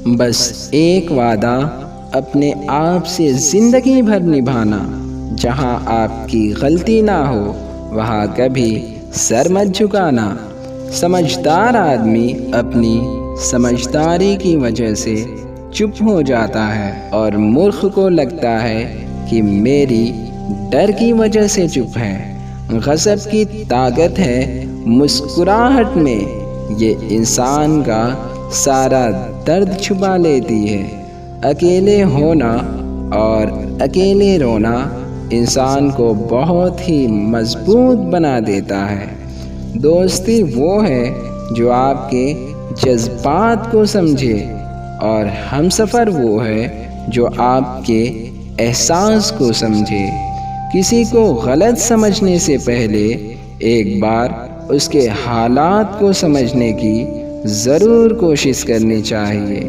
बस एक वादा अपने आप से ज़िंदगी भर निभाना, जहाँ आपकी गलती ना हो वहाँ कभी सर मत झुकाना। समझदार आदमी अपनी समझदारी की वजह से चुप हो जाता है और मूर्ख को लगता है कि मेरी डर की वजह से चुप है। गज़ब की ताकत है मुस्कुराहट में, ये इंसान का सारा दर्द छुपा लेती है। अकेले होना और अकेले रोना इंसान को बहुत ही मजबूत बना देता है। दोस्ती वो है जो आपके जज्बात को समझे और हमसफ़र वो है जो आपके एहसास को समझे। किसी को गलत समझने से पहले एक बार उसके हालात को समझने की ज़रूर कोशिश करनी चाहिए।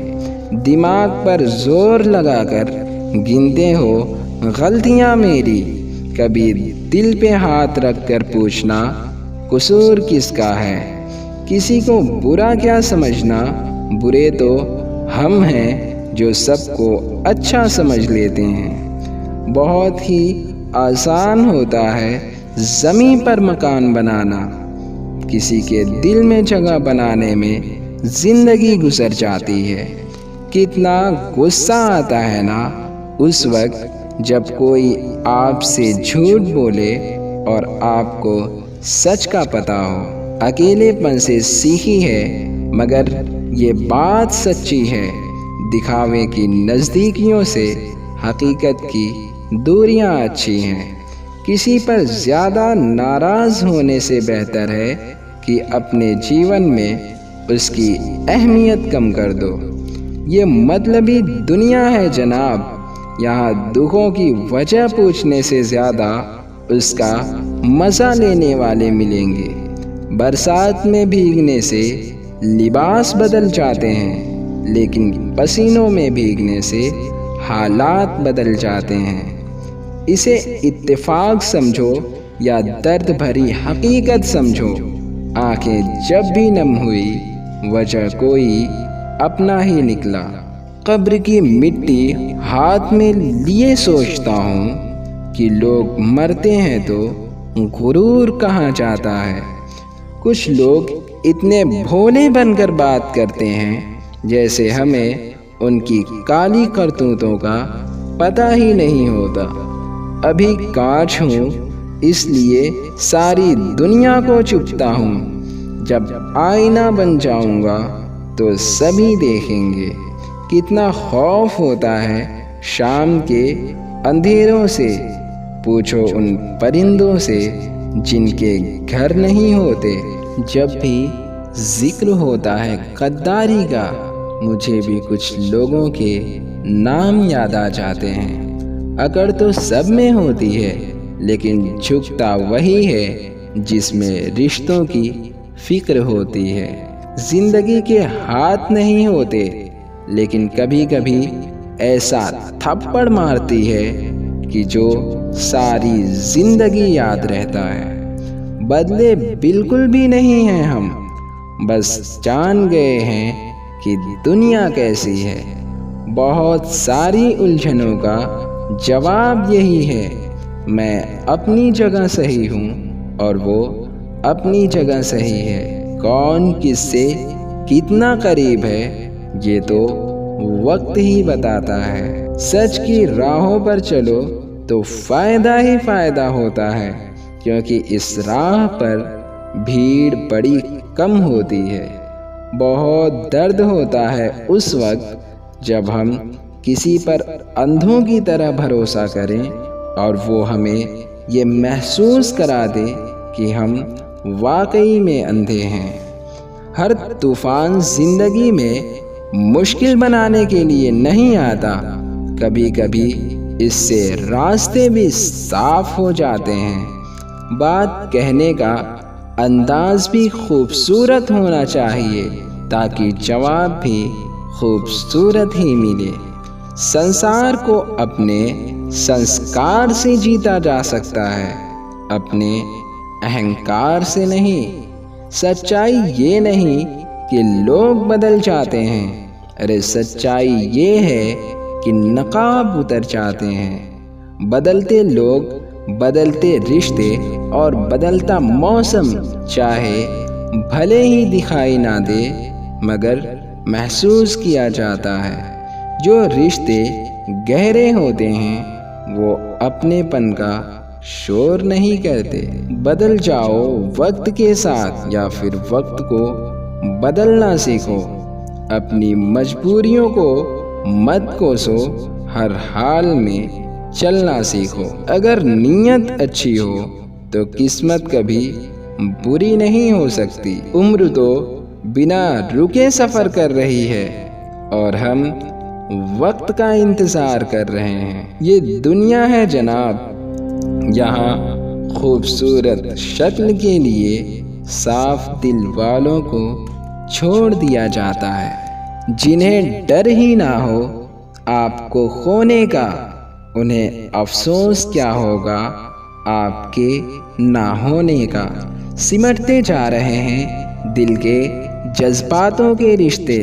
दिमाग पर जोर लगाकर गिनते हो गलतियाँ मेरी, कभी दिल पे हाथ रख कर पूछना कसूर किसका है। किसी को बुरा क्या समझना, बुरे तो हम हैं जो सबको अच्छा समझ लेते हैं। बहुत ही आसान होता है ज़मीन पर मकान बनाना, किसी के दिल में जगह बनाने में ज़िंदगी गुजर जाती है। कितना गुस्सा आता है ना उस वक्त जब कोई आपसे झूठ बोले और आपको सच का पता हो। अकेलेपन से सीखी है मगर ये बात सच्ची है, दिखावे की नज़दीकियों से हकीकत की दूरियां अच्छी हैं। किसी पर ज़्यादा नाराज़ होने से बेहतर है कि अपने जीवन में उसकी अहमियत कम कर दो। ये मतलबी दुनिया है जनाब, यहाँ दुखों की वजह पूछने से ज़्यादा उसका मज़ा लेने वाले मिलेंगे। बरसात में भीगने से लिबास बदल जाते हैं, लेकिन पसीनों में भीगने से हालात बदल जाते हैं। इसे इत्तेफाक समझो या दर्द भरी हकीकत समझो। आंखें जब भी नम हुई वजह कोई अपना ही निकला। कब्र की मिट्टी हाथ में लिए सोचता हूँ कि लोग मरते हैं तो गुरूर कहाँ जाता है। कुछ लोग इतने भोले बनकर बात करते हैं जैसे हमें उनकी काली करतूतों का पता ही नहीं होता। अभी कांच हूँ इसलिए सारी दुनिया को चुपता हूँ, जब आईना बन जाऊँगा तो सभी देखेंगे। कितना खौफ होता है शाम के अंधेरों से, पूछो उन परिंदों से जिनके घर नहीं होते। जब भी जिक्र होता है गद्दारी का, मुझे भी कुछ लोगों के नाम याद आ जाते हैं। अकड़ तो सब में होती है, लेकिन झुकता वही है जिसमें रिश्तों की फिक्र होती है। जिंदगी के हाथ नहीं होते, लेकिन कभी कभी ऐसा थप्पड़ मारती है कि जो सारी जिंदगी याद रहता है। बदले बिल्कुल भी नहीं हैं हम, बस जान गए हैं कि दुनिया कैसी है। बहुत सारी उलझनों का जवाब यही है, मैं अपनी जगह सही हूँ और वो अपनी जगह सही है। कौन किससे कितना करीब है ये तो वक्त ही बताता है। सच की राहों पर चलो तो फ़ायदा ही फ़ायदा होता है, क्योंकि इस राह पर भीड़ बड़ी कम होती है। बहुत दर्द होता है उस वक्त जब हम किसी पर अंधों की तरह भरोसा करें और वो हमें ये महसूस करा दे कि हम वाकई में अंधे हैं। हर तूफ़ान ज़िंदगी में मुश्किल बनाने के लिए नहीं आता, कभी कभी इससे रास्ते भी साफ हो जाते हैं। बात कहने का अंदाज भी खूबसूरत होना चाहिए ताकि जवाब भी खूबसूरत ही मिले। संसार को अपने संस्कार से जीता जा सकता है, अपने अहंकार से नहीं। सच्चाई ये नहीं कि लोग बदल जाते हैं, अरे सच्चाई ये है कि नकाब उतर जाते हैं। बदलते लोग, बदलते रिश्ते और बदलता मौसम चाहे भले ही दिखाई ना दे, मगर महसूस किया जाता है। जो रिश्ते गहरे होते हैं वो अपनेपन का शोर नहीं करते। बदल जाओ वक्त के साथ या फिर वक्त को बदलना सीखो। अपनी मजबूरियों को मत कोसो, हर हाल में चलना सीखो। अगर नीयत अच्छी हो तो किस्मत कभी बुरी नहीं हो सकती। उम्र तो बिना रुके सफ़र कर रही है और हम वक्त का इंतज़ार कर रहे हैं। ये दुनिया है जनाब, यहाँ खूबसूरत शक्ल के लिए साफ दिल वालों को छोड़ दिया जाता है। जिन्हें डर ही ना हो आपको खोने का, उन्हें अफसोस क्या होगा आपके ना होने का। सिमटते जा रहे हैं दिल के जज्बातों के रिश्ते।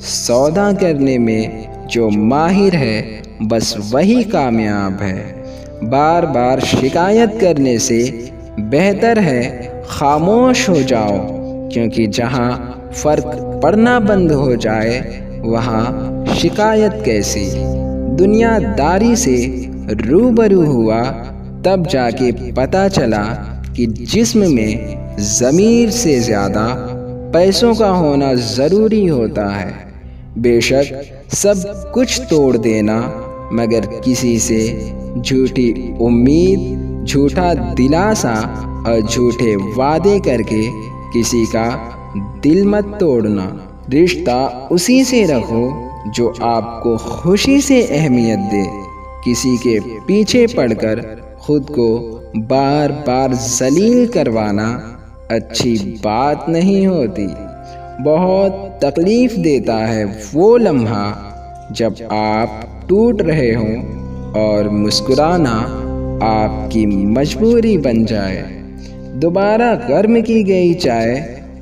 सौदा करने में जो माहिर है बस वही कामयाब है। बार बार शिकायत करने से बेहतर है खामोश हो जाओ, क्योंकि जहाँ फ़र्क पड़ना बंद हो जाए वहाँ शिकायत कैसी। दुनियादारी से रूबरू हुआ तब जाके पता चला कि जिस्म में ज़मीर से ज़्यादा पैसों का होना ज़रूरी होता है। बेशक सब कुछ तोड़ देना, मगर किसी से झूठी उम्मीद, झूठा दिलासा और झूठे वादे करके किसी का दिल मत तोड़ना। रिश्ता उसी से रखो जो आपको खुशी से अहमियत दे। किसी के पीछे पड़कर खुद को बार बार जलील करवाना अच्छी बात नहीं होती। बहुत तकलीफ़ देता है वो लम्हा जब आप टूट रहे हों और मुस्कुराना आपकी मजबूरी बन जाए। दोबारा गर्म की गई चाय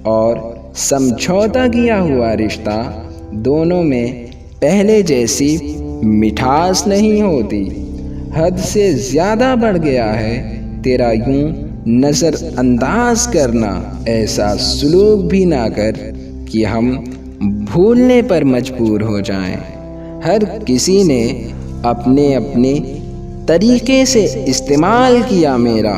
और समझौता किया हुआ रिश्ता, दोनों में पहले जैसी मिठास नहीं होती। हद से ज़्यादा बढ़ गया है तेरा यूं नज़रअंदाज करना। ऐसा सुलूक भी ना कर कि हम भूलने पर मजबूर हो जाएं। हर किसी ने अपने अपने तरीके से इस्तेमाल किया मेरा,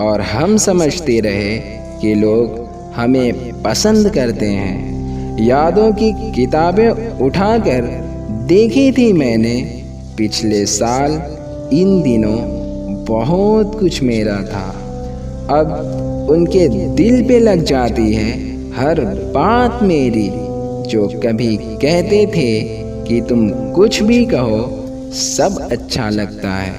और हम समझते रहे कि लोग हमें पसंद करते हैं। यादों की किताबें उठाकर देखी थी मैंने पिछले साल, इन दिनों बहुत कुछ मेरा था। अब उनके दिल पे लग जाती है हर बात मेरी। जो कभी कहते थे कि तुम कुछ भी कहो सब अच्छा लगता है।